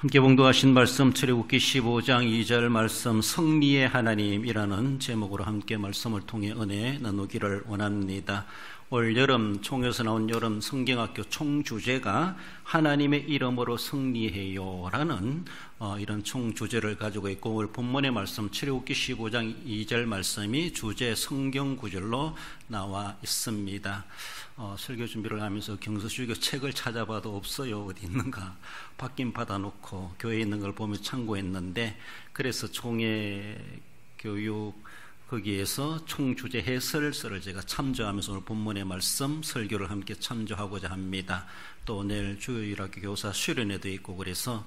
함께 봉독하신 말씀 출애굽기 15장 2절 말씀 승리의 하나님이라는 제목으로 함께 말씀을 통해 은혜 나누기를 원합니다. 올 여름 총에서 나온 여름 성경학교 총주제가 하나님의 이름으로 승리해요 라는 이런 총주제를 가지고 있고, 오늘 본문의 말씀 출애굽기 15장 2절 말씀이 주제 성경 구절로 나와 있습니다. 설교 준비를 하면서 경서주교 책을 찾아봐도 없어요. 어디 있는가 받긴 받아놓고 교회에 있는 걸 보며 참고했는데, 그래서 총회 교육 거기에서 총주제 해설서를 제가 참조하면서 오늘 본문의 말씀 설교를 함께 참조하고자 합니다. 또 내일 주일학교 교사 수련회도 있고, 그래서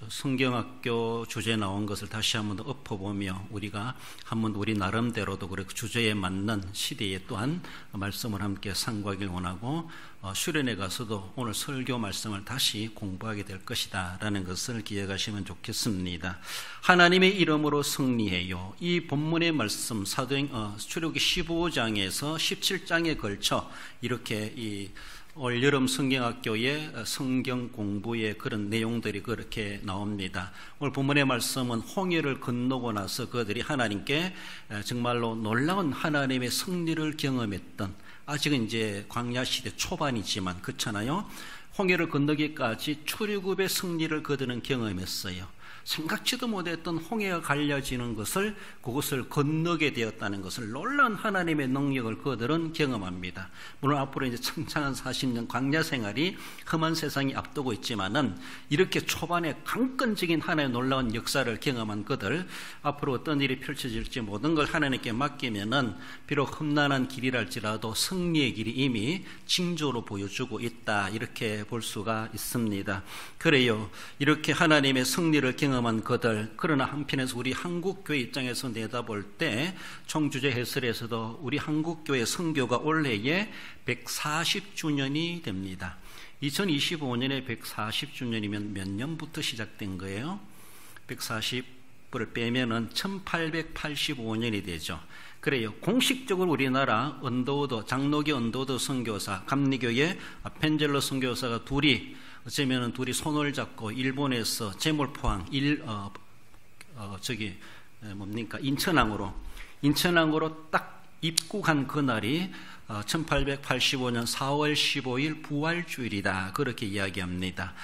성경학교 주제 나온 것을 다시 한번 더 엎어보며 우리가 한번 우리 나름대로도 그렇고 주제에 맞는 시대에 또한 말씀을 함께 상고하길 원하고, 수련회 가서도 오늘 설교 말씀을 다시 공부하게 될 것이다 라는 것을 기억하시면 좋겠습니다. 하나님의 이름으로 승리해요. 이 본문의 말씀 출애굽기 15장에서 17장에 걸쳐 이렇게 올 여름 성경학교의 성경 공부의 그런 내용들이 그렇게 나옵니다. 오늘 본문의 말씀은 홍해를 건너고 나서 그들이 하나님께 정말로 놀라운 하나님의 승리를 경험했던, 아직은 이제 광야 시대 초반이지만 그렇잖아요. 홍해를 건너기까지 출애굽의 승리를 그들은 경험했어요. 생각지도 못했던 홍해가 갈라지는 것을, 그것을 건너게 되었다는 것을, 놀라운 하나님의 능력을 그들은 경험합니다. 물론 앞으로 이제 창창한 40년 광야 생활이 험한 세상이 앞두고 있지만은, 이렇게 초반에 강건적인 하나님의 놀라운 역사를 경험한 그들, 앞으로 어떤 일이 펼쳐질지 모든 걸 하나님께 맡기면은 비록 험난한 길이랄지라도 승리의 길이 이미 징조로 보여주고 있다, 이렇게 볼 수가 있습니다. 그래요, 이렇게 하나님의 승리를 경험한 그들, 그러나 한편에서 우리 한국교회 입장에서 내다볼 때 총주제 해설에서도 우리 한국교회 선교가 올해에 140주년이 됩니다. 2025년에 140주년이면 몇 년부터 시작된 거예요? 140을 빼면은 1885년이 되죠. 그래요. 공식적으로 우리나라 장로교 언더우드 선교사, 감리교의 펜젤러 선교사가 둘이 손을 잡고 일본에서 제몰포항 인천항으로 딱 입국한 그날이 1885년 4월 15일 부활주일이다, 그렇게 이야기합니다.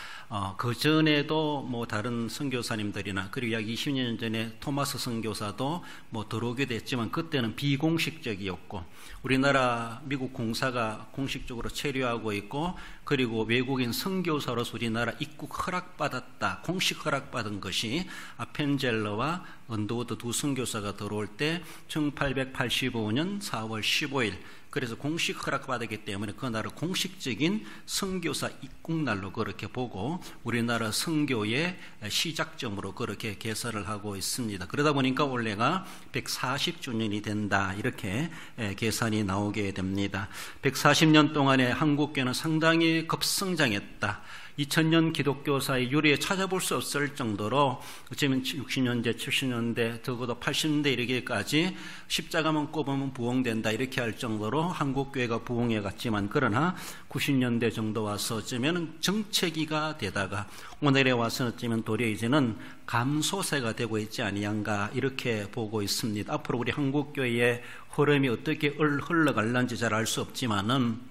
그 전에도 다른 선교사님들이나, 그리고 약 20년 전에 토마스 선교사도 들어오게 됐지만 그때는 비공식적이었고, 우리나라 미국 공사가 공식적으로 체류하고 있고, 그리고 외국인 선교사로서 우리나라 입국 허락받았다, 공식 허락받은 것이 펜젤러와 언더우드 두 선교사가 들어올 때 1885년 4월 15일, 그래서 공식 허락받았기 때문에 그날을 공식적인 선교사 입국날로 그렇게 보고 우리나라 선교의 시작점으로 그렇게 계산을 하고 있습니다. 그러다 보니까 올해가 140주년이 된다, 이렇게 계산이 나오게 됩니다. 140년 동안에 한국교회는 상당히 급성장했다. 2000년 기독교사의 유래에 찾아볼 수 없을 정도로, 어쩌면 60년대, 70년대, 적어도 80년대 이르기까지 십자가만 꼽으면 부흥된다, 이렇게 할 정도로 한국교회가 부흥해 갔지만, 그러나 90년대 정도 와서 어쩌면 정체기가 되다가 오늘에 와서는 어쩌면 도리어 이제는 감소세가 되고 있지 아니한가, 이렇게 보고 있습니다. 앞으로 우리 한국교회의 흐름이 어떻게 흘러갈는지 잘 알 수 없지만은,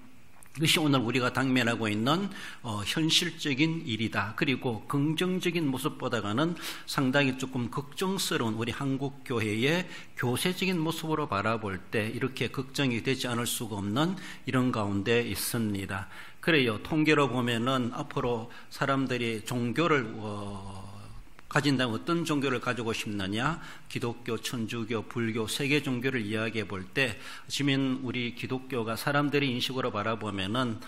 이것이 오늘 우리가 당면하고 있는 현실적인 일이다. 그리고 긍정적인 모습보다는 상당히 조금 걱정스러운 우리 한국교회의 교세적인 모습으로 바라볼 때 이렇게 걱정이 되지 않을 수가 없는 이런 가운데 있습니다. 그래요, 통계로 보면은 앞으로 사람들이 종교를 가진다면 어떤 종교를 가지고 싶느냐? 기독교, 천주교, 불교, 세계 종교를 이야기해 볼 때, 지금 우리 기독교가 사람들이 인식으로 바라보면은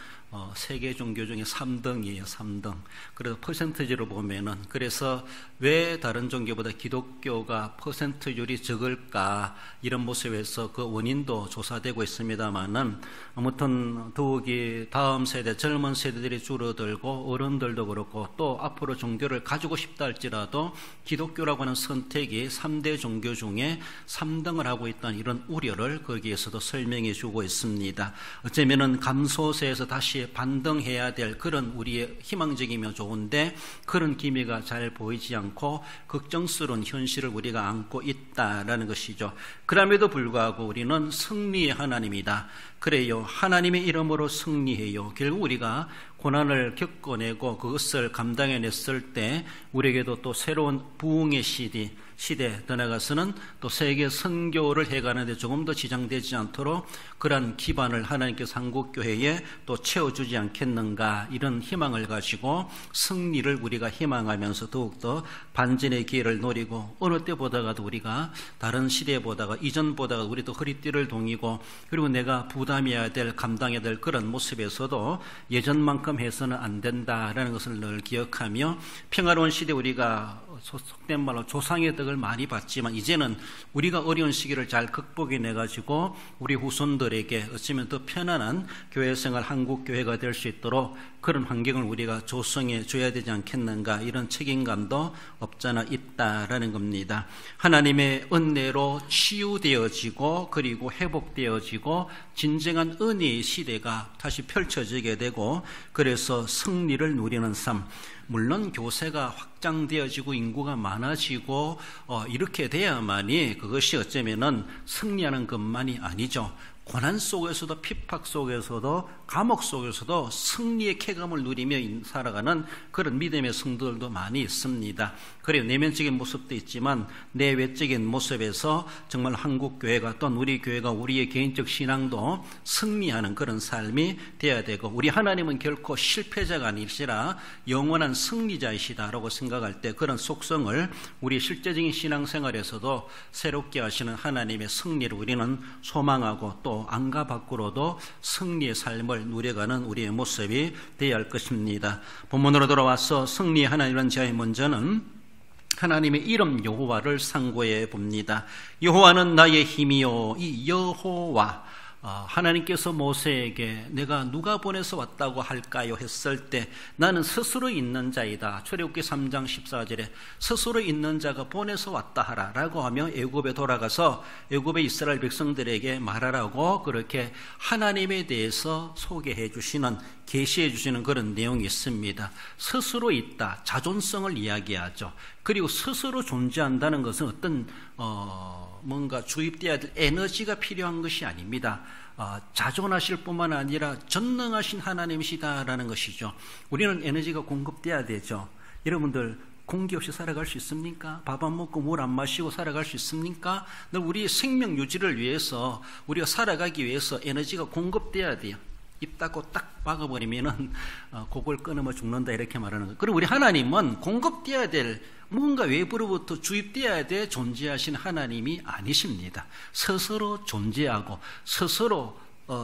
세계 종교 중에 3등이에요, 3등. 그래서 퍼센트지로 보면은, 그래서 왜 다른 종교보다 기독교가 퍼센트율이 적을까, 이런 모습에서 그 원인도 조사되고 있습니다만은, 아무튼 더욱이 다음 세대, 젊은 세대들이 줄어들고 어른들도 그렇고, 또 앞으로 종교를 가지고 싶다 할지라도 기독교라고 하는 선택이 3대 종교 중에 3등을 하고 있다는 이런 우려를 거기에서도 설명해 주고 있습니다. 어쩌면은 감소세에서 다시 그것이 반등해야 될 그런 우리의 희망적이며 좋은데 그런 기미가 잘 보이지 않고 걱정스러운 현실을 우리가 안고 있다라는 것이죠. 그럼에도 불구하고 우리는 승리의 하나님이다. 그래요. 하나님의 이름으로 승리해요. 결국 우리가 고난을 겪어내고 그것을 감당해냈을 때 우리에게도 또 새로운 부흥의 시대 더 나아가서는 또 세계 선교를 해가는데 조금 더 지장되지 않도록 그러한 기반을 하나님께서 한국교회에 또 채워주지 않겠는가, 이런 희망을 가지고 승리를 우리가 희망하면서 더욱더 반전의 기회를 노리고 어느 때보다가도 우리가 다른 시대보다가 이전보다가 우리도 허리띠를 동이고 그리고 내가 부담해야 될 감당해야 될 그런 모습에서도 예전만큼 해서는 안 된다라는 것을 늘 기억하며 평화로운 시대 우리가 속된 말로 조상의 덕을 많이 봤지만 이제는 우리가 어려운 시기를 잘 극복해내가지고 우리 후손들에게 어쩌면 더 편안한 교회생활 한국교회가 될 수 있도록 그런 환경을 우리가 조성해 줘야 되지 않겠는가, 이런 책임감도 없잖아 있다라는 겁니다. 하나님의 은혜로 치유되어지고 그리고 회복되어지고 진정한 은혜의 시대가 다시 펼쳐지게 되고 그래서 승리를 누리는 삶, 물론 교세가 확장되어지고 인구가 많아지고 이렇게 돼야만이 그것이 어쩌면은 승리하는 것만이 아니죠. 고난 속에서도 핍박 속에서도 감옥 속에서도 승리의 쾌감을 누리며 살아가는 그런 믿음의 성도들도 많이 있습니다. 그래요. 내면적인 모습도 있지만 내외적인 모습에서 정말 한국교회가 또는 우리 교회가 우리의 개인적 신앙도 승리하는 그런 삶이 되어야 되고, 우리 하나님은 결코 실패자가 아니시라 영원한 승리자이시다라고 생각할 때 그런 속성을 우리 실제적인 신앙생활에서도 새롭게 하시는 하나님의 승리를 우리는 소망하고 또 안과 밖으로도 승리의 삶을 누려가는 우리의 모습이 되어야 할 것입니다. 본문으로 돌아와서 승리의 하나님이라는 제의 먼저는 하나님의 이름 여호와를 상고해 봅니다. 여호와는 나의 힘이요. 이 여호와, 하나님께서 모세에게 내가 누가 보내서 왔다고 할까요? 했을 때 나는 스스로 있는 자이다. 출애굽기 3장 14절에 스스로 있는 자가 보내서 왔다 하라 라고 하며 애굽에 돌아가서 애굽의 이스라엘 백성들에게 말하라고 그렇게 하나님에 대해서 소개해 주시는, 계시해 주시는 그런 내용이 있습니다. 스스로 있다, 자존성을 이야기하죠. 그리고 스스로 존재한다는 것은 어떤 뭔가 주입되어야 될 에너지가 필요한 것이 아닙니다. 자존하실 뿐만 아니라 전능하신 하나님이시다라는 것이죠. 우리는 에너지가 공급돼야 되죠. 여러분들 공기 없이 살아갈 수 있습니까? 밥 안 먹고 물 안 마시고 살아갈 수 있습니까? 늘 우리 생명 유지를 위해서, 우리가 살아가기 위해서 에너지가 공급돼야 돼요. 입 닫고 딱 막아버리면은 그걸 끊으면 죽는다 이렇게 말하는 거예요. 그리고 우리 하나님은 공급돼야 될 뭔가 외부로부터 주입돼야 돼 존재하신 하나님이 아니십니다. 스스로 존재하고 스스로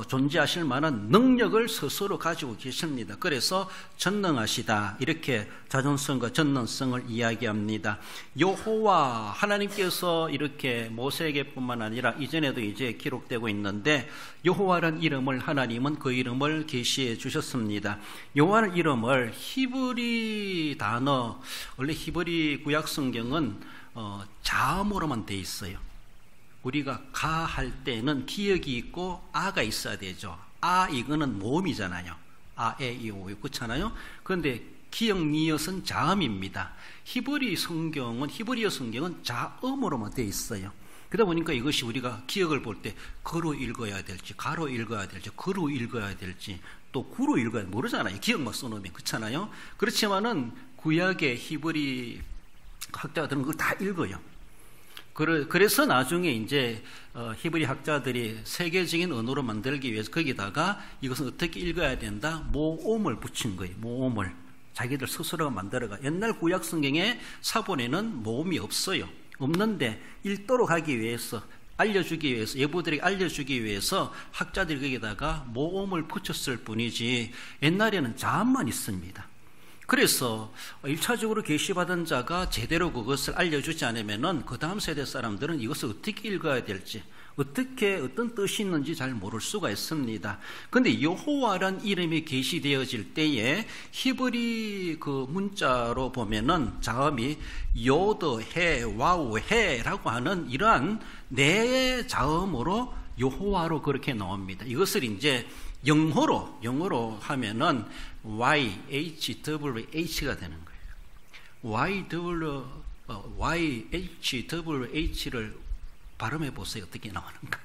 존재하실 만한 능력을 스스로 가지고 계십니다. 그래서 전능하시다 이렇게 자존성과 전능성을 이야기합니다. 여호와, 하나님께서 이렇게 모세에게뿐만 아니라 이전에도 이제 기록되고 있는데 여호와라는 이름을 하나님은 그 이름을 계시해 주셨습니다. 여호와라는 이름을 히브리 단어, 원래 히브리 구약 성경은 자음으로만 돼 있어요. 우리가 가 할 때는 기역이 있고 아가 있어야 되죠. 이거는 모음이잖아요. 에, 이, 오, 그렇잖아요. 그런데 기역, 니엇은 자음입니다. 히브리어 성경은 자음으로만 되어 있어요. 그러다 보니까 이것이 우리가 기역을 볼 때 거로 읽어야 될지, 가로 읽어야 될지, 거로 읽어야 될지, 또 구로 읽어야 될지 모르잖아요. 기역만 써놓으면. 그렇잖아요. 그렇지만은 구약의 히브리 학자들은 그걸 다 읽어요. 그래서 나중에 이제 히브리 학자들이 세계적인 언어로 만들기 위해서 거기다가 이것은 어떻게 읽어야 된다? 모음을 붙인 거예요. 모음을 자기들 스스로가 만들어가. 옛날 구약 성경의 사본에는 모음이 없는데 읽도록 하기 위해서, 알려주기 위해서, 예부들에게 알려주기 위해서 학자들이 거기다가 모음을 붙였을 뿐이지 옛날에는 자음만 있습니다. 그래서 1차적으로 계시받은 자가 제대로 그것을 알려주지 않으면은 그 다음 세대 사람들은 이것을 어떻게 읽어야 될지, 어떤 뜻이 있는지 잘 모를 수가 있습니다. 그런데 여호와란 이름이 계시되어질 때에 히브리 그 문자로 보면은 자음이 요드, 해, 와우, 해라고 하는 이러한 네 자음으로 여호와로 그렇게 나옵니다. 이것을 이제 영어로 하면은 YHWH가 되는 거예요. YHWH를 발음해 보세요. 어떻게 나오는가?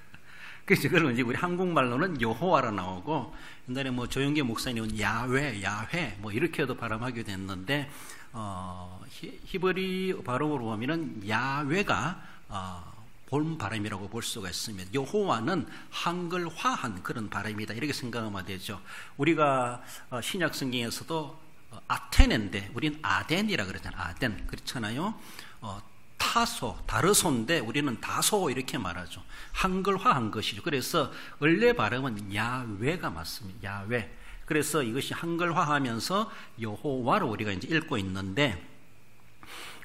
그래서 그런 이제 우리 한국말로는 여호와라 나오고, 옛날에 뭐 조영계 목사님은 야훼 뭐 이렇게도 발음하게 됐는데, 히브리 발음으로 보면은 야훼가 본 발음이라고 볼 수가 있습니다. 여호와는 한글화한 그런 발음이다, 이렇게 생각하면 되죠. 우리가 신약 성경에서도 아테네인데 우리는 아덴이라 그러잖아요. 아덴 그렇잖아요. 다르소인데 우리는 다소 이렇게 말하죠. 한글화한 것이죠. 그래서 원래 발음은 야훼가 맞습니다. 야훼. 그래서 이것이 한글화하면서 여호와로 우리가 이제 읽고 있는데,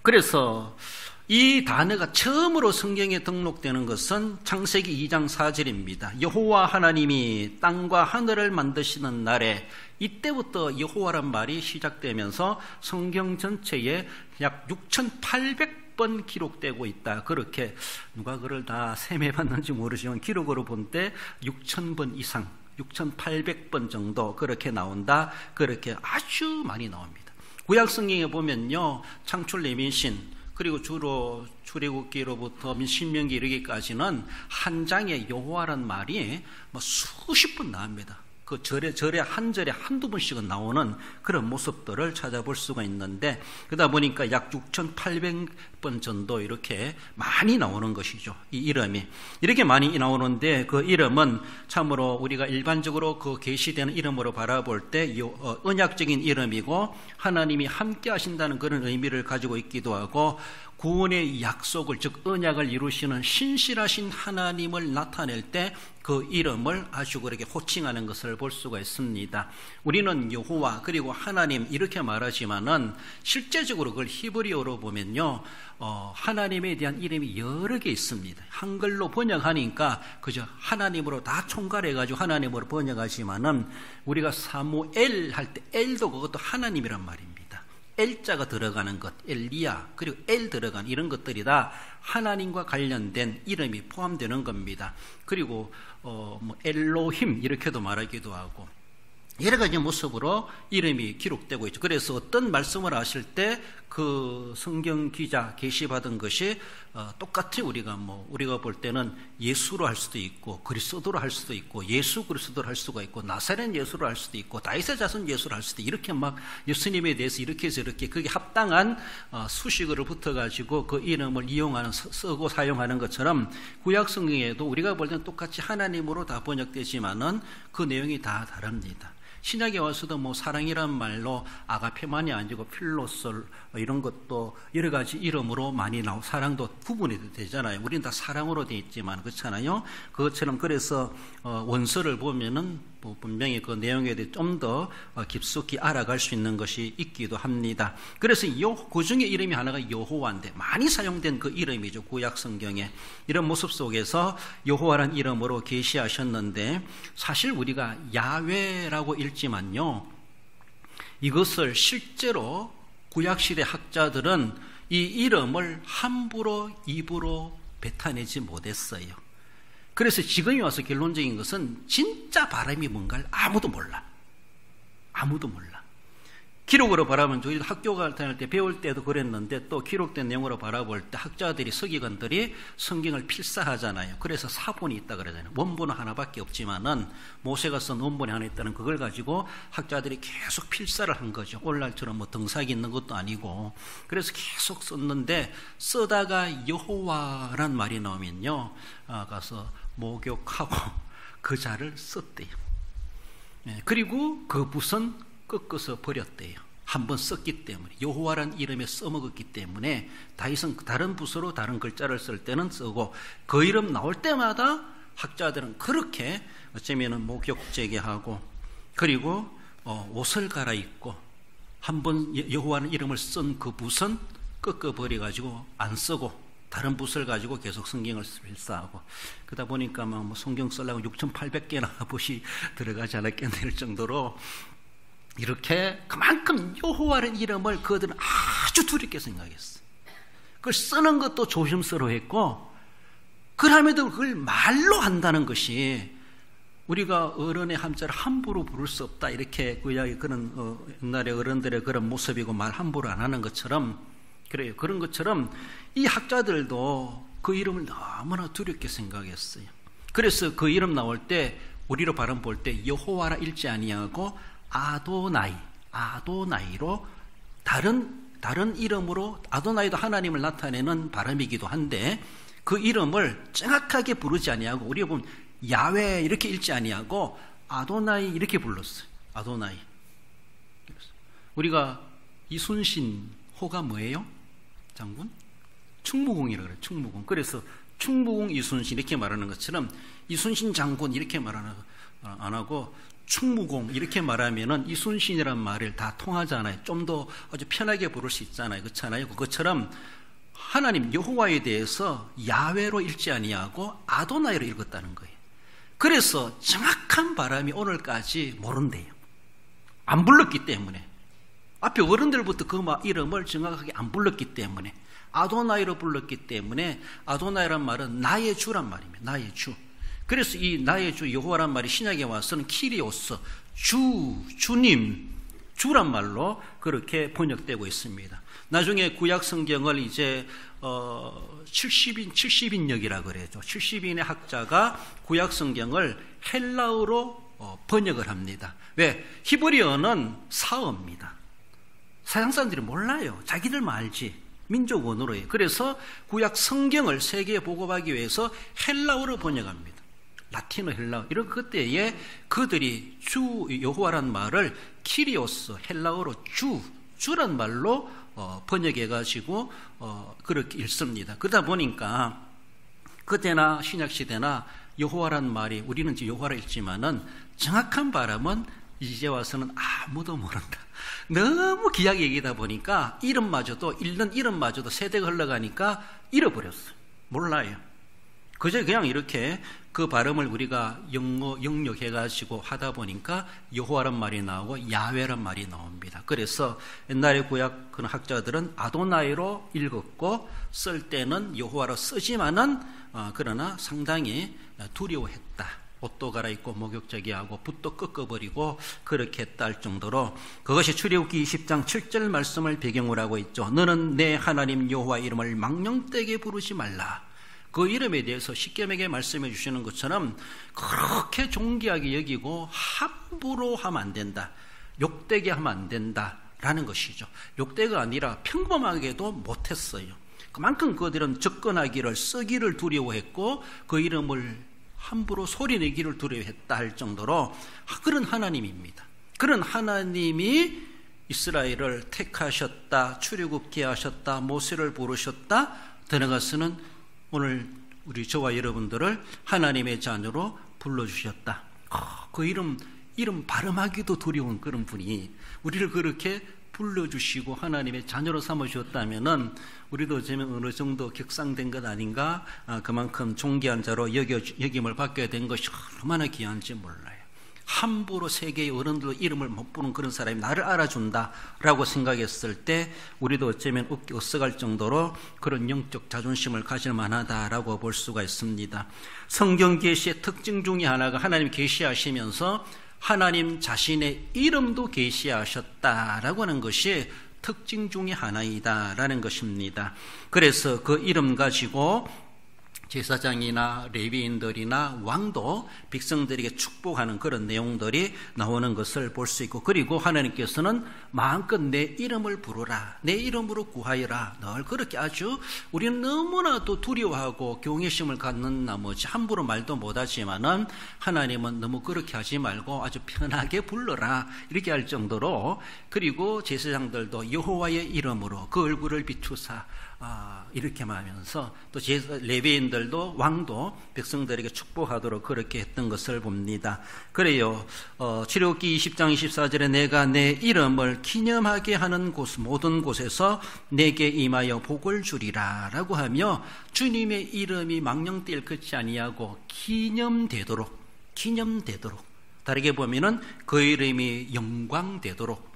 그래서 이 단어가 처음으로 성경에 등록되는 것은 창세기 2장 4절입니다. 여호와 하나님이 땅과 하늘을 만드시는 날에, 이때부터 여호와란 말이 시작되면서 성경 전체에 약 6,800번 기록되고 있다. 그렇게 누가 그걸 다 세매봤는지 모르지만 기록으로 본 때 6,000번 이상, 6,800번 정도 그렇게 나온다. 그렇게 아주 많이 나옵니다. 구약 성경에 보면요, 창출 레민신, 그리고 주로 출애굽기로부터 신명기 이르기까지는 한 장에 여호와란 말이 뭐 수십 번 나옵니다. 그 절에 한 절에 한두 번씩은 나오는 그런 모습들을 찾아볼 수가 있는데, 그러다 보니까 약 6,800번 정도 이렇게 많이 나오는 것이죠. 이 이름이 이렇게 많이 나오는데, 그 이름은 참으로 우리가 일반적으로 그 계시되는 이름으로 바라볼 때 언약적인 이름이고, 하나님이 함께 하신다는 그런 의미를 가지고 있기도 하고, 구원의 약속을, 즉 언약을 이루시는 신실하신 하나님을 나타낼 때 그 이름을 아주 그렇게 호칭하는 것을 볼 수가 있습니다. 우리는 여호와 그리고 하나님 이렇게 말하지만은 실제적으로 그걸 히브리어로 보면요, 하나님에 대한 이름이 여러 개 있습니다. 한글로 번역하니까 그저 하나님으로 다 총괄해가지고 하나님으로 번역하지만은, 우리가 사무엘 할 때 엘도 그것도 하나님이란 말입니다. 엘자가 들어가는 것, 엘리야, 그리고 엘 들어간 이런 것들이 다 하나님과 관련된 이름이 포함되는 겁니다. 그리고 뭐 엘로힘 이렇게도 말하기도 하고, 여러 가지 모습으로 이름이 기록되고 있죠. 그래서 어떤 말씀을 하실 때 그 성경 기자 계시받은 것이 똑같이 우리가 볼 때는 예수로 할 수도 있고, 그리스도로 할 수도 있고, 예수 그리스도로 할 수가 있고, 나사렛 예수로 할 수도 있고, 다윗의 자손 예수로 할 수도 있고, 이렇게 막 예수님에 대해서 이렇게 해서 이렇게 그게 합당한 수식어를 붙어가지고 그 이름을 이용하는, 쓰고 사용하는 것처럼 구약 성경에도 우리가 볼 때는 똑같이 하나님으로 다 번역되지만은 그 내용이 다 다릅니다. 신약에 와서도 뭐 사랑이란 말로 아가페만이 아니고 필로솔 이런 것도 여러 가지 이름으로 많이 나오고, 사랑도 구분이 되잖아요. 우리는 다 사랑으로 되어 있지만 그렇잖아요. 그것처럼 그래서 원서를 보면은 뭐 분명히 그 내용에 대해 좀 더 깊숙이 알아갈 수 있는 것이 있기도 합니다. 그래서 그 중에 이름이 하나가 여호와인데 많이 사용된 그 이름이죠. 구약 성경에 이런 모습 속에서 여호와란 이름으로 계시하셨는데, 사실 우리가 야훼라고 읽지만요, 이것을 실제로 구약시대 학자들은 이 이름을 함부로 입으로 뱉어내지 못했어요. 그래서 지금이 와서 결론적인 것은 진짜 발음이 뭔가를 아무도 몰라. 기록으로 바라보면 저희도 학교 다닐 때 배울 때도 그랬는데, 또 기록된 내용으로 바라볼 때 학자들이, 서기관들이 성경을 필사하잖아요. 그래서 사본이 있다 그러잖아요. 원본은 하나밖에 없지만은 모세가 쓴 원본이 하나 있다는 그걸 가지고 학자들이 계속 필사를 한 거죠. 오늘날처럼 뭐 등삭이 있는 것도 아니고. 그래서 계속 썼는데, 쓰다가 여호와란 말이 나오면요, 가서 목욕하고 그 자를 썼대요. 그리고 그 붓은 꺾어서 버렸대요. 한번 썼기 때문에, 여호와란 이름에 써먹었기 때문에 다윗은 다른 붓으로 다른 글자를 쓸 때는 쓰고, 그 이름 나올 때마다 학자들은 그렇게 어쩌면은 목욕제게하고, 그리고 옷을 갈아입고, 한번 여호와는 이름을 쓴 그 붓은 꺾어버려가지고 안 쓰고 다른 붓을 가지고 계속 성경을 필사하고, 그러다 보니까 뭐 성경 쓰려고 6,800개나 붓이 들어가지 않았겠나 할 정도로, 이렇게 그만큼 여호와라는 이름을 그들은 아주 두렵게 생각했어요. 그걸 쓰는 것도 조심스러워했고, 그럼에도 그걸 말로 한다는 것이 우리가 어른의 한자를 함부로 부를 수 없다, 이렇게 그런 옛날에 어른들의 그런 모습이고 말 함부로 안 하는 것처럼, 그래요. 그런 것처럼 이 학자들도 그 이름을 너무나 두렵게 생각했어요. 그래서 그 이름 나올 때 우리로 발음 볼 때 여호와라 읽지 아니하고 아도나이로 다른 이름으로, 아도나이도 하나님을 나타내는 발음이기도 한데 그 이름을 정확하게 부르지 아니하고, 우리가 보면 야훼 이렇게 읽지 아니하고 아도나이 이렇게 불렀어요. 아도나이. 우리가 이순신 호가 뭐예요? 장군? 충무공이라고 그래요. 충무공. 그래서 충무공 이순신 이렇게 말하는 것처럼 이순신 장군 이렇게 말하는 안 하고 충무공 이렇게 말하면은 이순신이란 말을 다 통하잖아요. 좀 더 아주 편하게 부를 수 있잖아요. 그렇잖아요. 그것처럼 하나님 여호와에 대해서 야훼로 읽지 아니하고 아도나이로 읽었다는 거예요. 그래서 정확한 발음이 오늘까지 모른대요. 안 불렀기 때문에. 앞에 어른들부터 그 이름을 정확하게 안 불렀기 때문에, 아도나이로 불렀기 때문에, 아도나이란 말은 나의 주란 말입니다. 나의 주. 그래서 이 나의 주 여호와란 말이 신약에 와서는 키리오스, 주님, 주란 말로 그렇게 번역되고 있습니다. 나중에 구약 성경을 이제 70인역이라고 그래죠. 70인의 학자가 구약 성경을 헬라어로 번역을 합니다. 왜? 히브리어는 사어입니다. 서양 사람들이 몰라요. 자기들만 알지. 민족 언어로예요. 그래서 구약 성경을 세계에 보급하기 위해서 헬라어로 번역합니다. 라틴어, 헬라어. 이런 그때에 그들이 주 여호와란 말을 키리오스, 헬라어로 주란 말로 번역해가지고 그렇게 읽습니다. 그러다 보니까 그때나 신약시대나 여호와란 말이, 우리는 지금 여호와라 읽지만은 정확한 발음은 이제 와서는 아무도 모른다. 너무 귀하게 얘기하다 보니까 이름마저도, 읽는 이름마저도 세대가 흘러가니까 잃어버렸어요. 몰라요. 그저 그냥 이렇게 그 발음을 우리가 영역해가지고 하다 보니까 여호와란 말이 나오고 야훼란 말이 나옵니다. 그래서 옛날에 구약 그 학자들은 아도나이로 읽었고 쓸 때는 여호와로 쓰지만은 그러나 상당히 두려워했다. 옷도 갈아입고 목욕제기하고 붓도 꺾어버리고 그렇게 했다 할 정도로, 그것이 출애굽기 20장 7절 말씀을 배경으로 하고 있죠. 너는 내 하나님 여호와 이름을 망령되게 부르지 말라. 그 이름에 대해서 십계명에 말씀해 주시는 것처럼 그렇게 존귀하게 여기고 함부로 하면 안 된다, 욕되게 하면 안 된다라는 것이죠. 욕되가 아니라 평범하게도 못했어요. 그만큼 그들은 접근하기를, 쓰기를 두려워했고 그 이름을 함부로 소리내기를 두려워했다 할 정도로 그런 하나님입니다. 그런 하나님이 이스라엘을 택하셨다, 출애굽케 하셨다, 모세를 부르셨다, 들어가서는 오늘 우리 저와 여러분들을 하나님의 자녀로 불러주셨다. 그 이름 발음하기도 두려운 그런 분이 우리를 그렇게 불러주시고 하나님의 자녀로 삼으셨다면은 우리도 어쩌면 어느 정도 격상된 것 아닌가, 그만큼 존귀한 자로 여김을 받게 된 것이 얼마나 귀한지 몰라요. 함부로 세계의 어른들도 이름을 못 부르는 그런 사람이 나를 알아준다라고 생각했을 때 우리도 어쩌면 으쓱할 정도로 그런 영적 자존심을 가질 만하다라고 볼 수가 있습니다. 성경 계시의 특징 중에 하나가 하나님 계시하시면서 하나님 자신의 이름도 계시하셨다라고 하는 것이 특징 중에 하나이다라는 것입니다. 그래서 그 이름 가지고 제사장이나 레위인들이나 왕도 백성들에게 축복하는 그런 내용들이 나오는 것을 볼 수 있고, 그리고 하나님께서는 마음껏 내 이름을 부르라, 내 이름으로 구하여라, 늘 그렇게 아주 우리는 너무나도 두려워하고 경외심을 갖는 나머지 함부로 말도 못하지만은 하나님은 너무 그렇게 하지 말고 아주 편하게 불러라 이렇게 할 정도로, 그리고 제사장들도 여호와의 이름으로 그 얼굴을 비추사 이렇게 말하면서 또 레위인들도 왕도 백성들에게 축복하도록 그렇게 했던 것을 봅니다. 그래요. 출애굽기 20장 24절에 내가 내 이름을 기념하게 하는 모든 곳에서 내게 임하여 복을 주리라 라고 하며 주님의 이름이 망령될 것이 아니하고 기념되도록, 다르게 보면은 그 이름이 영광되도록,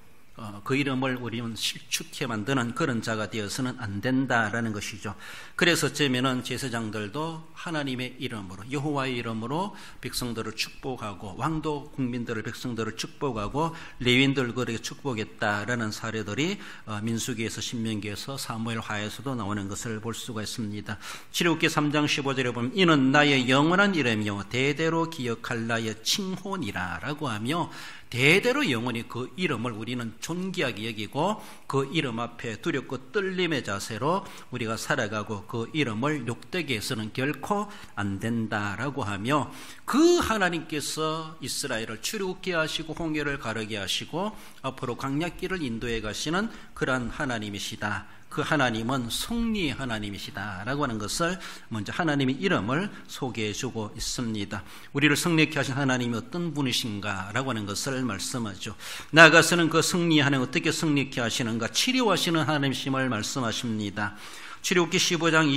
그 이름을 우리는 실축해 만드는 그런 자가 되어서는 안 된다라는 것이죠. 그래서 어쩌면은 제사장들도 하나님의 이름으로, 여호와의 이름으로 백성들을 축복하고, 왕도 국민들을, 백성들을 축복하고, 레위인들 그렇게 축복했다라는 사례들이 민수기에서, 신명기에서, 사무엘하에서도 나오는 것을 볼 수가 있습니다. 출애굽기 3장 15절에 보면 이는 나의 영원한 이름이요 대대로 기억할 나의 칭호니라 라고 하며, 대대로 영원히 그 이름을 우리는 존귀하게 여기고 그 이름 앞에 두렵고 떨림의 자세로 우리가 살아가고 그 이름을 욕되게 해서는 결코 안 된다라고 하며, 그 하나님께서 이스라엘을 출애굽게 하시고 홍해를 가르게 하시고 앞으로 광야길을 인도해 가시는 그러한 하나님이시다. 그 하나님은 승리의 하나님이시다라고 하는 것을 먼저 하나님의 이름을 소개해주고 있습니다. 우리를 승리케 하신 하나님이 어떤 분이신가라고 하는 것을 말씀하죠. 나아가서는 그 승리의 하나님, 어떻게 승리케 하시는가, 치료하시는 하나님이심을 말씀하십니다. 출애굽기 15장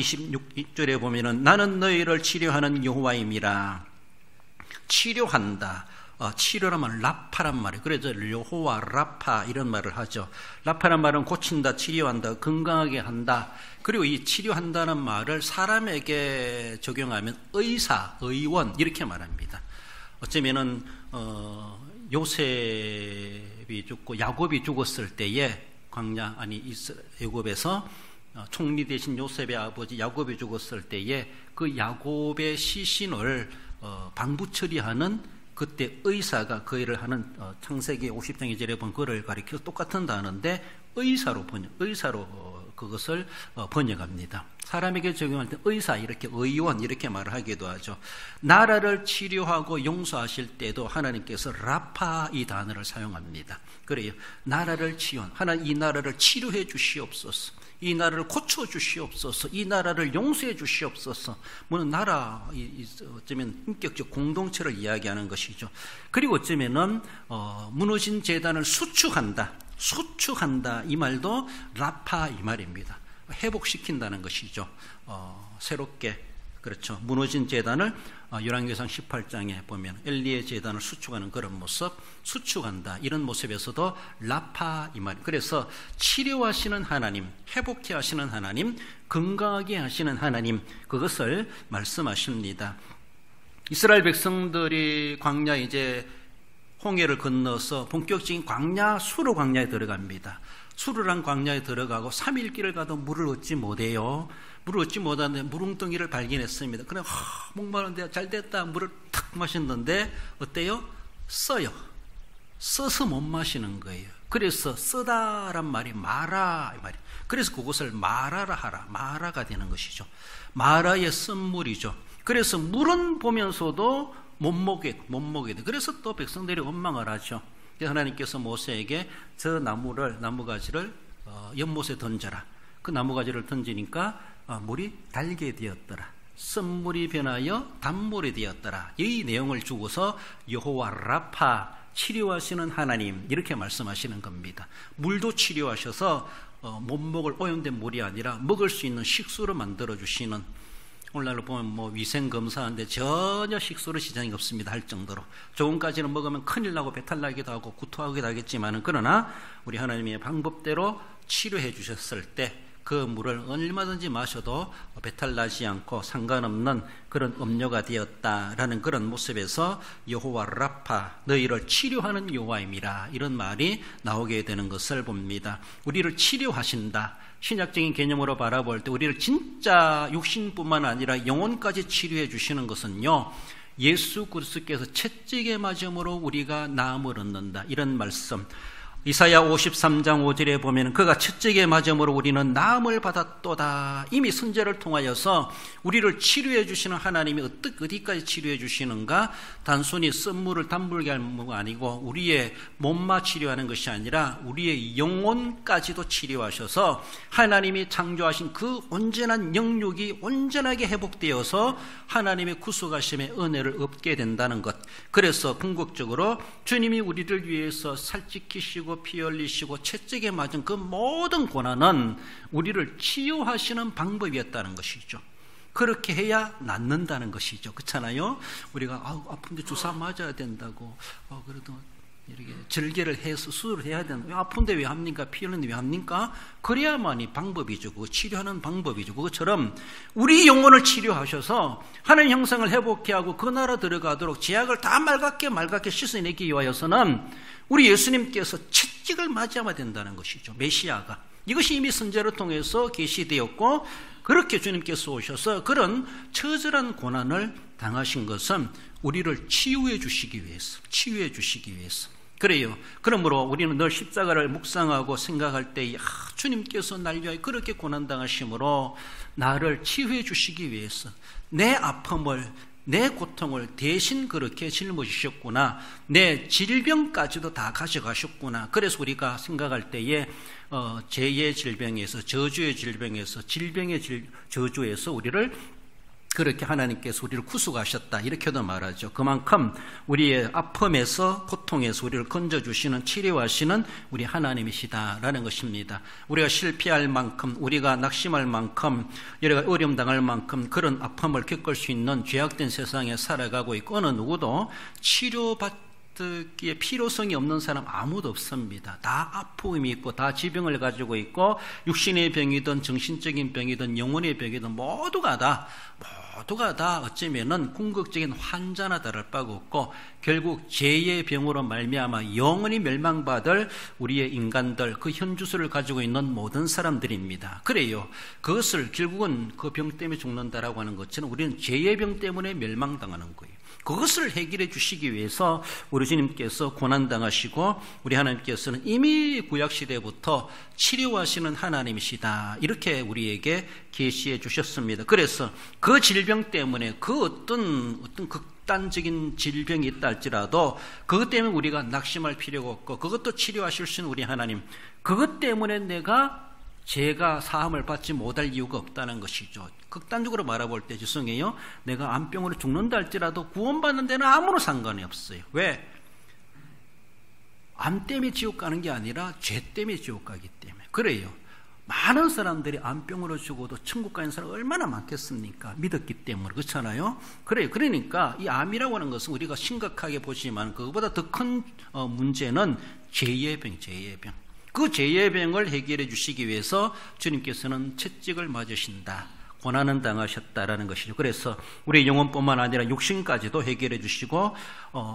26절에 보면은 나는 너희를 치료하는 여호와임이라. 치료한다. 치료라면 라파란 말이에요. 그래서 여호와 라파 이런 말을 하죠. 라파란 말은 고친다, 치료한다, 건강하게 한다. 그리고 이 치료한다는 말을 사람에게 적용하면 의사, 의원 이렇게 말합니다. 어쩌면은 요셉이 죽고 야곱이 죽었을 때에 애굽에서 총리 되신 요셉의 아버지 야곱이 죽었을 때에 그 야곱의 시신을 방부 처리하는 그때 의사가 그 일을 하는 창세기 50장 2절에 본 그를 가리켜서 똑같은 단어인데 의사로 그것을 번역합니다. 사람에게 적용할 때 의사, 이렇게 의원 이렇게 말을 하기도 하죠. 나라를 치료하고 용서하실 때도 하나님께서 라파 이 단어를 사용합니다. 그래요. 나라를 하나님 이 나라를 치료해 주시옵소서. 이 나라를 고쳐주시옵소서. 이 나라를 용서해 주시옵소서. 뭐는 나라, 어쩌면 인격적 공동체를 이야기하는 것이죠. 그리고 어쩌면은 무너진 제단을 수축한다. 이 말도 라파 이 말입니다. 회복시킨다는 것이죠. 새롭게, 그렇죠. 무너진 제단을 열왕기상 18장에 보면 엘리의 제단을 수축하는 그런 모습, 수축한다 이런 모습에서도 라파 이 말. 그래서 치료하시는 하나님, 회복케 하시는 하나님, 건강하게 하시는 하나님, 그것을 말씀하십니다. 이스라엘 백성들이 광야 이제 홍해를 건너서 본격적인 수르 광야에 들어갑니다. 수르란 광야에 들어가고 3일 길을 가도 물을 얻지 못해요. 물을 얻지 못하는데 물웅덩이를 발견했습니다. 그래 목마른데 잘 됐다. 물을 탁 마셨는데 어때요? 써요. 써서 못 마시는 거예요. 그래서 쓰다란 말이 마라 이 말이에요. 그래서 그것을 마라라 하라, 마라가 되는 것이죠. 마라의 쓴물이죠. 그래서 물은 보면서도 못 먹게 돼. 그래서 또 백성들이 원망을 하죠. 하나님께서 모세에게 저 나무가지를 연못에 던져라. 그 나무가지를 던지니까 물이 달게 되었더라. 쓴물이 변하여 단물이 되었더라. 이 내용을 주고서 여호와 라파, 치료하시는 하나님 이렇게 말씀하시는 겁니다. 물도 치료하셔서 못 먹을 오염된 물이 아니라 먹을 수 있는 식수로 만들어주시는, 오늘날로 보면 위생 검사하는데 전혀 식수로 지장이 없습니다 할 정도로, 조금까지는 먹으면 큰일 나고 배탈 나기도 하고 구토하기도 하겠지만은, 그러나 우리 하나님의 방법대로 치료해 주셨을 때 그 물을 얼마든지 마셔도 배탈 나지 않고 상관없는 그런 음료가 되었다라는 그런 모습에서 여호와 라파, 너희를 치료하는 여호와임이라 이런 말이 나오게 되는 것을 봅니다. 우리를 치료하신다. 신약적인 개념으로 바라볼 때 우리를 진짜 육신뿐만 아니라 영혼까지 치료해 주시는 것은요, 예수 그리스도께서 채찍에 맞음으로 우리가 나음을 얻는다 이런 말씀. 이사야 53장 5절에 보면 그가 채찍에 맞음으로 우리는 나음을 받았도다. 이미 선지자를 통하여서 우리를 치료해 주시는 하나님이 어디까지 치료해 주시는가? 단순히 쓴물을 담불게 하는 건 아니고 우리의 몸만 치료하는 것이 아니라 우리의 영혼까지도 치료하셔서 하나님이 창조하신 그 온전한 영육이 온전하게 회복되어서 하나님의 구속하심의 은혜를 얻게 된다는 것. 그래서 궁극적으로 주님이 우리를 위해서 살찌키시고 피 흘리시고 채찍에 맞은 그 모든 고난은 우리를 치유하시는 방법이었다는 것이죠. 그렇게 해야 낫는다는 것이죠. 그렇잖아요. 우리가 아픈데 주사 맞아야 된다고 그래도 이렇게 절개를 해서 수술을 해야 되는, 아픈데 왜 합니까? 피 흘리는데 왜 합니까? 그래야만이 방법이죠. 그거 치료하는 방법이죠. 그것처럼 우리 영혼을 치료하셔서 하나님 형상을 회복해 하고 그 나라 들어가도록 제약을 다 맑게 씻어내기 위하여서는 우리 예수님께서 채찍을 맞이하면 된다는 것이죠. 메시아가. 이것이 이미 선지자를 통해서 계시되었고, 그렇게 주님께서 오셔서 그런 처절한 고난을 당하신 것은 우리를 치유해 주시기 위해서. 그래요. 그러므로 우리는 늘 십자가를 묵상하고 생각할 때, 주님께서 날 위하여 그렇게 고난당하심으로 나를 치유해 주시기 위해서 내 아픔을, 내 고통을 대신 그렇게 짊어지셨구나, 내 질병까지도 다 가져가셨구나. 그래서 우리가 생각할 때에 죄의 질병에서, 저주의 질병에서, 질병의 저주에서 우리를 그렇게 하나님께서 우리를 구속하셨다, 이렇게도 말하죠. 그만큼 우리의 아픔에서, 고통에서 우리를 건져주시는, 치료하시는 우리 하나님이시다라는 것입니다. 우리가 실패할 만큼, 우리가 낙심할 만큼, 여러 가지 어려움 당할 만큼 그런 아픔을 겪을 수 있는 죄악된 세상에 살아가고 있고, 어느 누구도 치료받기에 필요성이 없는 사람 아무도 없습니다. 다 아픔이 있고, 다 지병을 가지고 있고, 육신의 병이든 정신적인 병이든 영혼의 병이든 모두가 다 어쩌면은 궁극적인 환자나 다를 바가 없고, 결국 죄의 병으로 말미암아 영원히 멸망받을 우리의 인간들, 그 현주소를 가지고 있는 모든 사람들입니다. 그래요. 그것을 결국은 그 병 때문에 죽는다라고 하는 것처럼 우리는 죄의 병 때문에 멸망당하는 거예요. 그것을 해결해 주시기 위해서 우리 주님께서 고난당하시고, 우리 하나님께서는 이미 구약시대부터 치료하시는 하나님이시다, 이렇게 우리에게 계시해 주셨습니다. 그래서 그 질병 때문에, 그 어떤 극단적인 질병이 있다 할지라도 그것 때문에 우리가 낙심할 필요가 없고, 그것도 치료하실 수 있는 우리 하나님, 그것 때문에 제가 사함을 받지 못할 이유가 없다는 것이죠. 극단적으로 말해볼 때 죄송해요, 내가 암병으로 죽는다 할지라도 구원받는 데는 아무런 상관이 없어요. 왜? 암 때문에 지옥 가는 게 아니라 죄 때문에 지옥 가기 때문에. 그래요. 많은 사람들이 암병으로 죽어도 천국 가는 사람 얼마나 많겠습니까? 믿었기 때문에. 그렇잖아요. 그래요. 그러니까 이 암이라고 하는 것은 우리가 심각하게 보지만 그것보다 더 큰 문제는 죄의 병. 그 죄의 병을 해결해 주시기 위해서 주님께서는 채찍을 맞으신다, 고난은 당하셨다라는 것이죠. 그래서 우리 영혼뿐만 아니라 육신까지도 해결해 주시고,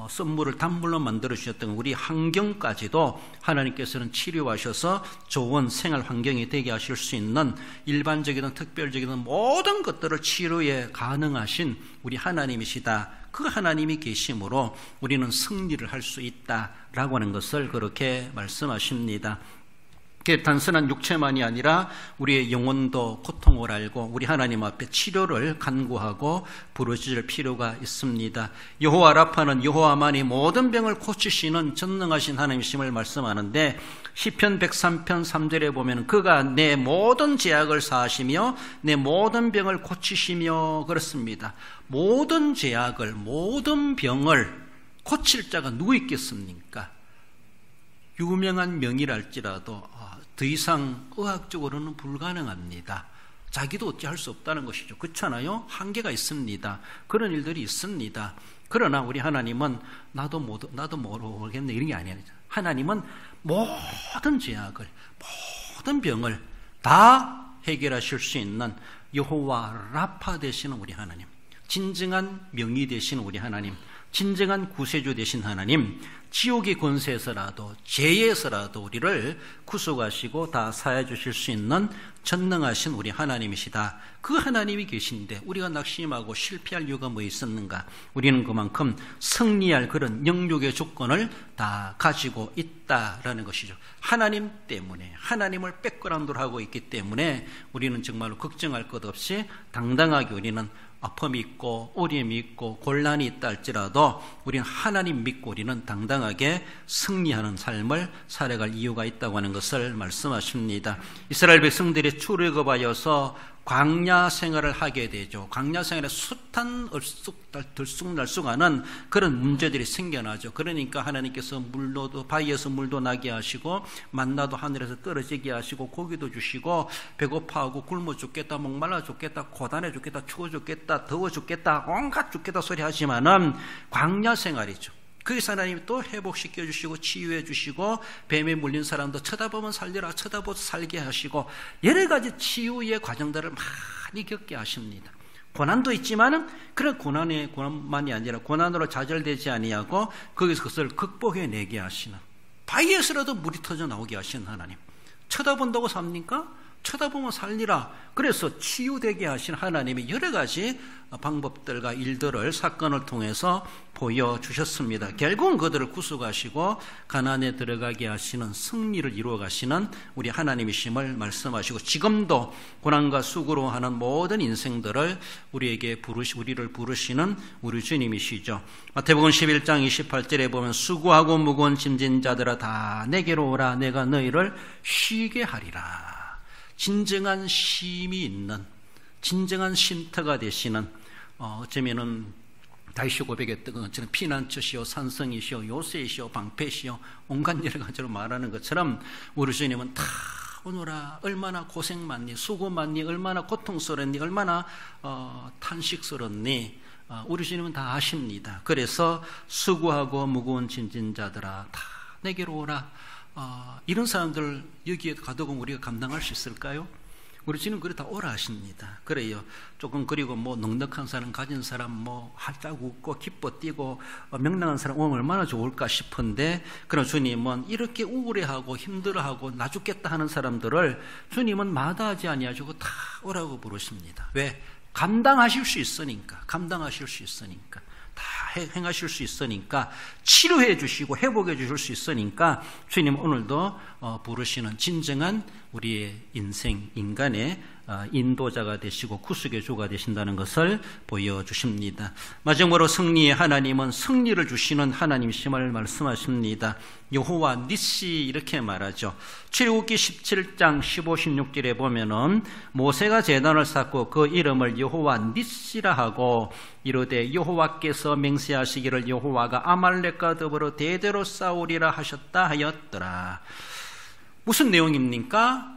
썸물을 단물로 만들어 주셨던 우리 환경까지도 하나님께서는 치료하셔서 좋은 생활 환경이 되게 하실 수 있는, 일반적이든 특별적이든 모든 것들을 치료에 가능하신 우리 하나님이시다. 그 하나님이 계심으로 우리는 승리를 할 수 있다라고 하는 것을 그렇게 말씀하십니다. 단순한 육체만이 아니라 우리의 영혼도 고통을 알고 우리 하나님 앞에 치료를 간구하고 부르짖을 필요가 있습니다. 여호와 라파는 여호와만이 모든 병을 고치시는 전능하신 하나님이심을 말씀하는데, 시편 103편 3절에 보면 그가 내 모든 죄악을 사하시며 내 모든 병을 고치시며, 그렇습니다. 모든 죄악을, 모든 병을 고칠 자가 누구 있겠습니까? 유명한 명의랄지라도 더 이상 의학적으로는 불가능합니다. 자기도 어찌할 수 없다는 것이죠. 그렇잖아요. 한계가 있습니다. 그런 일들이 있습니다. 그러나 우리 하나님은 나도 모르겠네 이런 게 아니에요. 하나님은 모든 죄악을, 모든 병을 다 해결하실 수 있는 여호와 라파 되시는 우리 하나님, 진정한 명의 되시는 우리 하나님, 진정한 구세주 되신 하나님, 지옥의 권세에서라도 죄에서라도 우리를 구속하시고 다 사해 주실 수 있는 전능하신 우리 하나님이시다. 그 하나님이 계신데 우리가 낙심하고 실패할 이유가 뭐 있었는가? 우리는 그만큼 승리할 그런 영육의 조건을 다 가지고 있다라는 것이죠. 하나님 때문에, 하나님을 백그라운드로 하고 있기 때문에 우리는 정말로 걱정할 것 없이 당당하게 우리는 아픔이 있고 어려움이 있고 곤란이 있다 할지라도 우리는 하나님 믿고 우리는 당당하게 승리하는 삶을 살아갈 이유가 있다고 하는 것을 말씀하십니다. 이스라엘 백성들이 출애굽하여서 광야 생활을 하게 되죠. 광야 생활에 숱한 들쑥날쑥하는 그런 문제들이 생겨나죠. 그러니까 하나님께서 바위에서 물도 나게 하시고 만나도 하늘에서 떨어지게 하시고 고기도 주시고 배고파하고 굶어 죽겠다, 목말라 죽겠다, 고단해 죽겠다, 추워 죽겠다, 더워 죽겠다, 온갖 죽겠다 소리 하지만은 광야 생활이죠. 거기서 하나님이 또 회복시켜 주시고 치유해 주시고 뱀에 물린 사람도 쳐다보면 살리라, 쳐다보고 살게 하시고 여러 가지 치유의 과정들을 많이 겪게 하십니다. 고난도 있지만은 그런 고난만이 아니라 고난으로 좌절되지 아니하고 거기서 그것을 극복해내게 하시는, 바위에서라도 물이 터져 나오게 하시는 하나님. 쳐다본다고 삽니까? 쳐다보면 살리라. 그래서 치유되게 하신 하나님의 여러 가지 방법들과 일들을 사건을 통해서 보여주셨습니다. 결국은 그들을 구속하시고 가나안에 들어가게 하시는, 승리를 이루어 가시는 우리 하나님이심을 말씀하시고, 지금도 고난과 수고로 하는 모든 인생들을 우리를 부르시는 우리 주님이시죠. 마태복음 11장 28절에 보면 수고하고 무거운 짐진 자들아 다 내게로 오라, 내가 너희를 쉬게 하리라. 진정한 쉼이 있는, 진정한 쉼터가 되시는, 어쩌면은 다윗이 고백했던 것처럼 피난처시오, 산성이시오, 요새이시오, 방패시오, 온갖 여러 가지로 말하는 것처럼 우리 주님은 다 오너라, 얼마나 고생 많니, 수고 많니, 얼마나 고통스럽니, 얼마나 탄식스럽니, 우리 주님은 다 아십니다. 그래서 수고하고 무거운 짐진 자들아 다 내게로 오라. 이런 사람들 여기에 가둬보면 우리가 감당할 수 있을까요? 우리 주님 그래 다 오라 하십니다. 그래요. 조금 그리고 넉넉한 사람, 가진 사람, 활짝 웃고 기뻐 뛰고 명랑한 사람 오면 얼마나 좋을까 싶은데, 그런 주님은 이렇게 우울해하고 힘들어하고 나 죽겠다 하는 사람들을 주님은 마다하지 아니하시고 다 오라고 부르십니다. 왜? 감당하실 수 있으니까. 감당하실 수 있으니까. 다 행하실 수 있으니까, 치료해 주시고 회복해 주실 수 있으니까 주님 오늘도 부르시는 진정한 우리의 인생, 인간의 인도자가 되시고 구속의 주가 되신다는 것을 보여주십니다. 마지막으로 승리의 하나님은 승리를 주시는 하나님이심을 말씀하십니다. 여호와 니시 이렇게 말하죠. 출애굽기 17장 15, 16절에 보면은 모세가 제단을 쌓고 그 이름을 여호와 니시라 하고 이르되 여호와께서 맹세하시기를 여호와가 아말렉과 더불어 대대로 싸우리라 하셨다 하였더라. 무슨 내용입니까?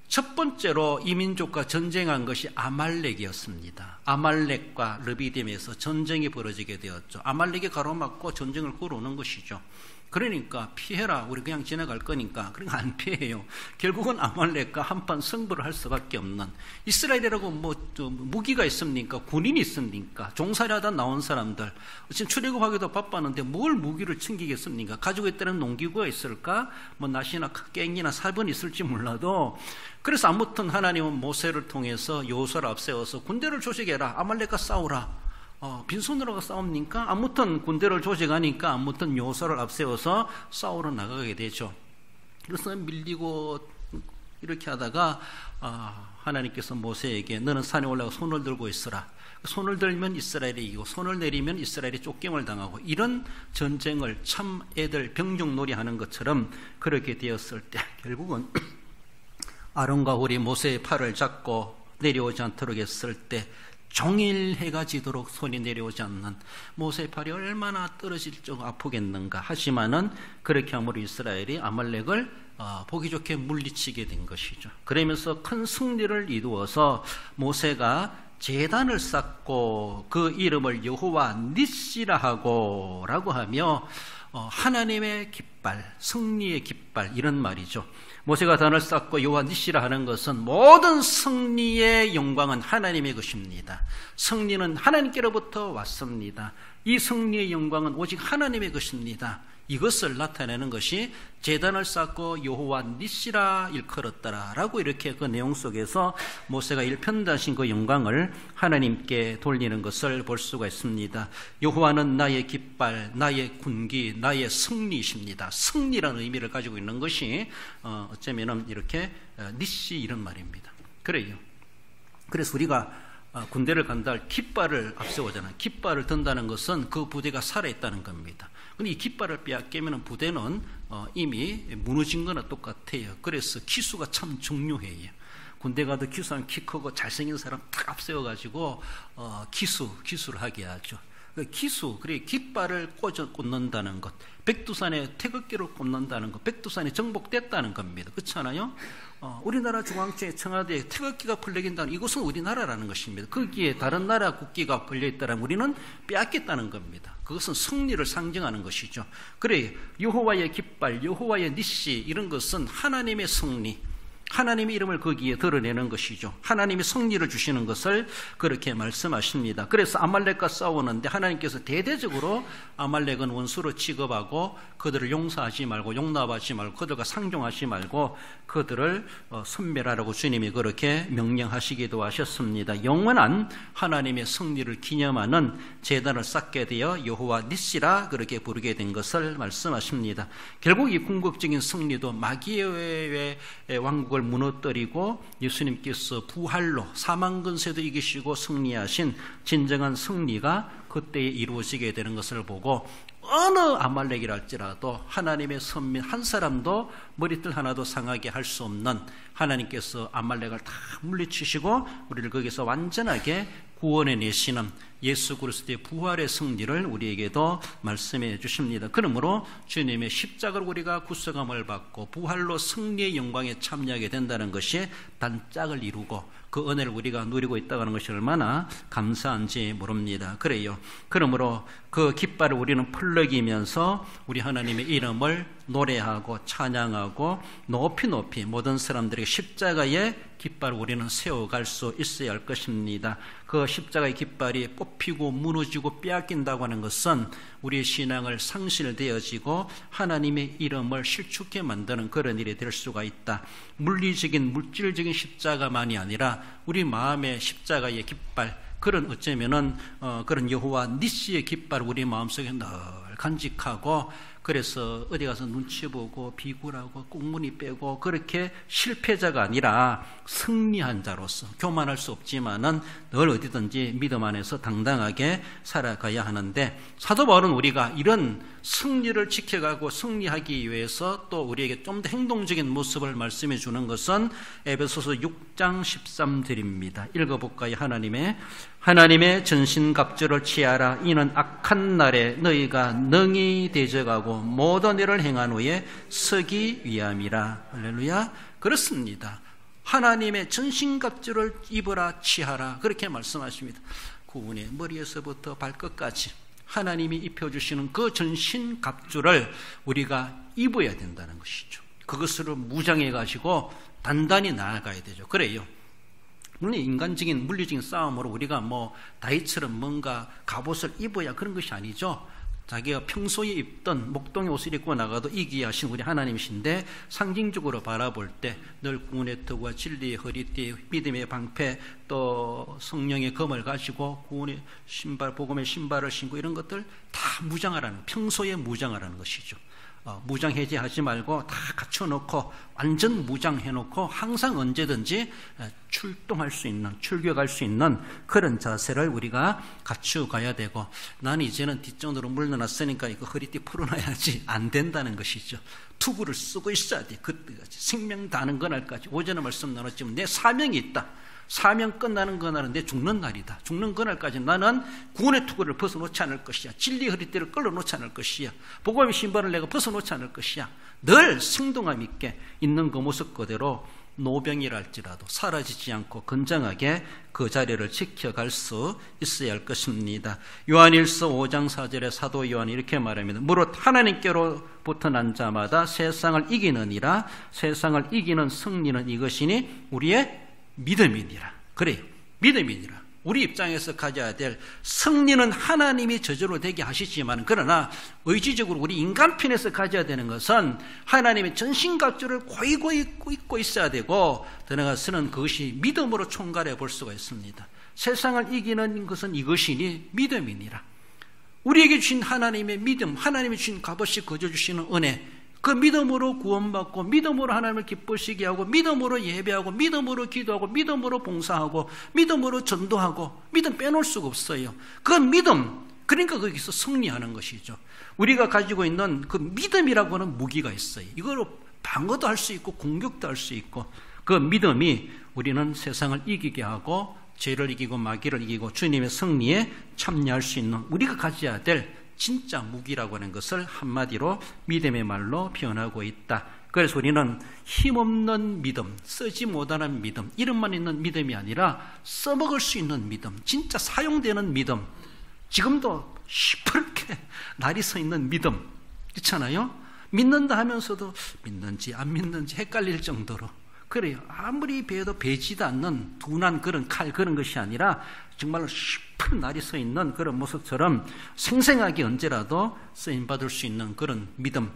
첫 번째로 이 민족과 전쟁한 것이 아말렉이었습니다. 아말렉과 르비딤에서 전쟁이 벌어지게 되었죠. 아말렉이 가로막고 전쟁을 걸어오는 것이죠. 그러니까 피해라, 우리 그냥 지나갈 거니까. 그러니까 안 피해요. 결국은 아말렉과 한판 승부를 할 수밖에 없는, 이스라엘이라고 무기가 있습니까? 군인이 있습니까? 종살이하다 나온 사람들, 지금 출애굽하기도 바빴는데 뭘 무기를 챙기겠습니까? 가지고 있다는 농기구가 있을까? 낫이나 깽이나 살번이 있을지 몰라도. 그래서 아무튼 하나님은 모세를 통해서 여호수아를 앞세워서 군대를 조직해라, 아말렉과 싸우라. 빈손으로 싸웁니까? 아무튼 군대를 조직하니까 아무튼 여호수아를 앞세워서 싸우러 나가게 되죠. 그래서 밀리고 이렇게 하다가 하나님께서 모세에게 너는 산에 올라가 손을 들고 있으라. 손을 들면 이스라엘이 이기고 손을 내리면 이스라엘이 쫓김을 당하고, 이런 전쟁을 참 애들 병중놀이 하는 것처럼 그렇게 되었을 때 결국은 아론과 홀이 모세의 팔을 잡고 내려오지 않도록 했을 때 종일 해가 지도록 손이 내려오지 않는 모세의 팔이 얼마나 떨어질 정도로 아프겠는가. 하지만은 그렇게 함으로 이스라엘이 아말렉을 보기 좋게 물리치게 된 것이죠. 그러면서 큰 승리를 이루어서 모세가 제단을 쌓고 그 이름을 여호와 니시라 하고 라고 하며 하나님의 깃발, 승리의 깃발, 이런 말이죠. 모세가 단을 쌓고 여호와 니시라 하는 것은 모든 승리의 영광은 하나님의 것입니다. 승리는 하나님께로부터 왔습니다. 이 승리의 영광은 오직 하나님의 것입니다. 이것을 나타내는 것이 제단을 쌓고 여호와 니시라 일컬었더라 라고, 이렇게 그 내용 속에서 모세가 일편단신 그 영광을 하나님께 돌리는 것을 볼 수가 있습니다. 여호와는 나의 깃발, 나의 군기, 나의 승리이십니다. 승리라는 의미를 가지고 있는 것이 어쩌면 이렇게 니시 이런 말입니다. 그래요. 그래서 우리가 군대를 간다 할 깃발을 앞세우잖아요. 깃발을 든다는 것은 그 부대가 살아있다는 겁니다. 근데 이 깃발을 빼앗기면 부대는 이미 무너진 거나 똑같아요. 그래서 기수가 참 중요해요. 군대 가도 기수하면 키 크고 잘생긴 사람 딱 앞세워가지고 기수를 하게 하죠. 기수, 그래 깃발을 꽂는다는 것, 백두산에 태극기를 꽂는다는 것, 백두산이 정복됐다는 겁니다. 그렇지 않아요? 우리나라 중앙청에 청와대에 태극기가 벌려진다는 이것은 우리나라라는 것입니다. 거기에 다른 나라 국기가 벌려있다면 우리는 빼앗겠다는 겁니다. 그것은 승리를 상징하는 것이죠. 그래, 여호와의 깃발, 여호와의 니시 이런 것은 하나님의 승리, 하나님의 이름을 거기에 드러내는 것이죠. 하나님이 승리를 주시는 것을 그렇게 말씀하십니다. 그래서 아말렉과 싸우는데 하나님께서 대대적으로 아말렉은 원수로 취급하고 그들을 용서하지 말고 용납하지 말고 그들과 상종하지 말고 그들을 섬멸하라고 주님이 그렇게 명령하시기도 하셨습니다. 영원한 하나님의 승리를 기념하는 제단을 쌓게 되어 여호와 니시라 그렇게 부르게 된 것을 말씀하십니다. 결국 이 궁극적인 승리도 마귀의 왕국을 무너뜨리고 예수님께서 부활로 사망 근세도 이기시고 승리하신 진정한 승리가 그때에 이루어지게 되는 것을 보고 어느 아말렉이랄지라도 하나님의 선민 한 사람도 머리털 하나도 상하게 할 수 없는 하나님께서 아말렉을 다 물리치시고 우리를 거기서 완전하게 구원해 내시는 예수 그리스도의 부활의 승리를 우리에게도 말씀해 주십니다. 그러므로 주님의 십자가를 우리가 구속함을 받고 부활로 승리의 영광에 참여하게 된다는 것이 단짝을 이루고 그 은혜를 우리가 누리고 있다는 것이 얼마나 감사한지 모릅니다. 그래요. 그러므로 그 깃발을 우리는 펄럭이면서 우리 하나님의 이름을 노래하고 찬양하고 높이 모든 사람들에게 십자가의 깃발을 우리는 세워갈 수 있어야 할 것입니다. 그 십자가의 깃발이 뽑히고 무너지고 빼앗긴다고 하는 것은 우리의 신앙을 상실되어지고 하나님의 이름을 실축해 만드는 그런 일이 될 수가 있다. 물질적인 십자가만이 아니라 우리 마음의 십자가의 깃발, 그런 어쩌면은 그런 여호와 니시의 깃발 우리 마음속에 늘 간직하고 그래서 어디 가서 눈치 보고 비굴하고 꽁무니 빼고 그렇게 실패자가 아니라 승리한 자로서 교만할 수 없지만은 늘 어디든지 믿음 안에서 당당하게 살아가야 하는데 사도 바울은 우리가 이런 승리를 지켜가고 승리하기 위해서 또 우리에게 좀 더 행동적인 모습을 말씀해 주는 것은 에베소서 6장 13절입니다. 읽어볼까요? 하나님의 전신갑주를 취하라. 이는 악한 날에 너희가 능히 대적하고 모든 일을 행한 후에 서기 위함이라. 할렐루야. 그렇습니다. 하나님의 전신갑주를 입으라 취하라 그렇게 말씀하십니다. 구원의 머리에서부터 발끝까지 하나님이 입혀주시는 그 전신갑주를 우리가 입어야 된다는 것이죠. 그것으로 무장해 가지고 단단히 나아가야 되죠. 그래요. 물론 인간적인 물리적인 싸움으로 우리가 다윗처럼 뭔가 갑옷을 입어야 그런 것이 아니죠. 자기가 평소에 입던 목동의 옷을 입고 나가도 이기게 하신 우리 하나님이신데 상징적으로 바라볼 때 늘 구원의 턱과 진리의 허리띠, 믿음의 방패, 또 성령의 검을 가지고 구원의 신발, 복음의 신발을 신고 이런 것들 다 무장하라는, 평소에 무장하라는 것이죠. 무장 해제하지 말고 다 갖춰놓고 완전 무장해놓고 항상 언제든지 출동할 수 있는, 출격할 수 있는 그런 자세를 우리가 갖추어가야 되고, 나는 이제는 뒷전으로 물러났으니까 이거 허리띠 풀어놔야지 안 된다는 것이죠. 투구를 쓰고 있어야 돼. 그때까지 생명 다하는 그날까지. 오전에 말씀 나눴지만 내 사명이 있다. 사명 끝나는 그날은 내 죽는 날이다. 죽는 그날까지 나는 구원의 투구를 벗어놓지 않을 것이야. 진리의 허리띠를 끌어놓지 않을 것이야. 복음의 신발을 내가 벗어놓지 않을 것이야. 늘 생동감 있게 있는 그 모습 그대로 노병이랄지라도 사라지지 않고 건장하게 그 자리를 지켜갈 수 있어야 할 것입니다. 요한일서 5장 4절에 사도 요한이 이렇게 말합니다. 무릇 하나님께로부터 난 자마다 세상을 이기느니라. 세상을 이기는 승리는 이것이니 우리의 믿음이니라. 그래요. 믿음이니라. 우리 입장에서 가져야 될 승리는 하나님이 저절로 되게 하시지만, 그러나 의지적으로 우리 인간편에서 가져야 되는 것은 하나님의 전신갑주를 고이고이 입고 있어야 되고, 더 나아가서는 그것이 믿음으로 총괄해 볼 수가 있습니다. 세상을 이기는 것은 이것이니 믿음이니라. 우리에게 주신 하나님의 믿음, 하나님이 주신 값없이 거저 주시는 은혜, 그 믿음으로 구원받고 믿음으로 하나님을 기쁘시게 하고 믿음으로 예배하고 믿음으로 기도하고 믿음으로 봉사하고 믿음으로 전도하고, 믿음 빼놓을 수가 없어요. 그 믿음, 그러니까 거기서 승리하는 것이죠. 우리가 가지고 있는 그 믿음이라고 하는 무기가 있어요. 이거로 방어도 할 수 있고 공격도 할 수 있고, 그 믿음이 우리는 세상을 이기게 하고 죄를 이기고 마귀를 이기고 주님의 승리에 참여할 수 있는 우리가 가져야 될 진짜 무기라고 하는 것을 한마디로 믿음의 말로 표현하고 있다. 그래서 우리는 힘없는 믿음, 쓰지 못하는 믿음, 이름만 있는 믿음이 아니라 써먹을 수 있는 믿음, 진짜 사용되는 믿음, 지금도 시퍼렇게 날이 서 있는 믿음, 그렇잖아요? 믿는다 하면서도 믿는지 안 믿는지 헷갈릴 정도로, 그래요. 아무리 배도 배지도 않는 둔한 그런 칼, 그런 것이 아니라 정말로 시퍼런 날이 서 있는 그런 모습처럼 생생하게 언제라도 쓰임받을 수 있는 그런 믿음,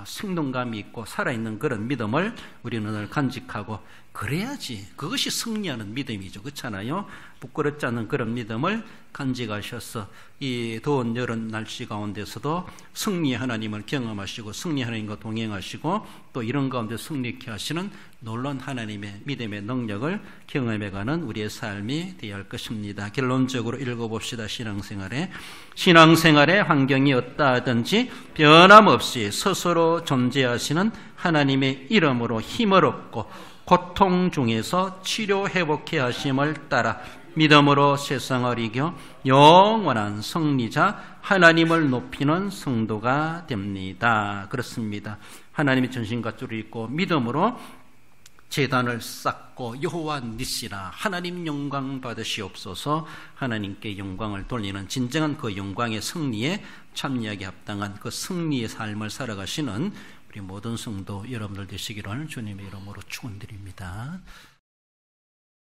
생동감이 있고 살아있는 그런 믿음을 우리는 늘 간직하고, 그래야지 그것이 승리하는 믿음이죠. 그렇잖아요? 부끄럽지 않은 그런 믿음을 간직하셔서 이 더운 여름 날씨 가운데서도 승리의 하나님을 경험하시고 승리의 하나님과 동행하시고 또 이런 가운데 승리케 하시는 놀라운 하나님의 믿음의 능력을 경험해가는 우리의 삶이 되어야 할 것입니다. 결론적으로 읽어봅시다. 신앙생활에 환경이 어떠하든지 변함없이 스스로 존재하시는 하나님의 이름으로 힘을 얻고 고통 중에서 치료 회복해 하심을 따라 믿음으로 세상을 이겨 영원한 승리자 하나님을 높이는 성도가 됩니다. 그렇습니다. 하나님의 전신갑주를 입고 믿음으로 제단을 쌓고 여호와 니시라 하나님 영광 받으시옵소서, 하나님께 영광을 돌리는 진정한 그 영광의 승리에 참여하기 합당한 그 승리의 삶을 살아가시는 우리 모든 성도 여러분들 되시기를 주님의 이름으로 축원드립니다.